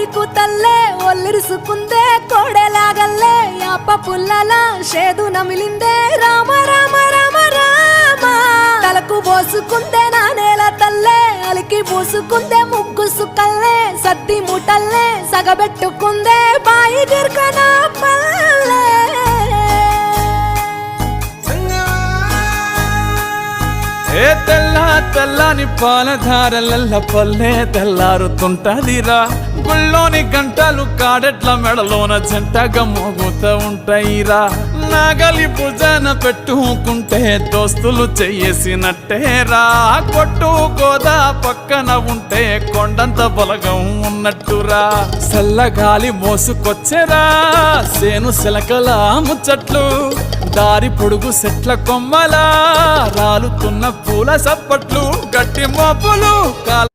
కోడికు తల్లే ఒల్లిరుసుకుందే కోడెలాగల్లే యాప పుల్లల షేదు నమిలిందే రామ రామ రామ రామ తలకు పోసుకుందే నా నేల తల్లే అలికి పూసుకుందే ముగ్గు సుక్కల్లే సద్ది ముటల్లే సగబెట్టుకుందే బాయి గిర్కన పల్లె ఏ తెల్లని పాలధారలల్ల పల్లె తెల్లారుతుంటదిరా గుళ్ళోని గంటలు కాడెట్ల మెడలోన జంటగా మోగుతూ ఉంటాయిరా నాగలి భుజాన పెట్టుకుంటే దోస్తులు చెయ్యేసినట్టేరా కొట్టు గోదా పక్కన ఉంటే కొండంత బలగం ఉన్నట్టురా చల్లగాలి మోసుకొచ్చెరా సేను శిలకల ముచ్చట్లు దారి పొడుగు సెట్ల కొమ్మలా రాలుతున్న పూల సప్పట్లు గట్టి మోపులు కాల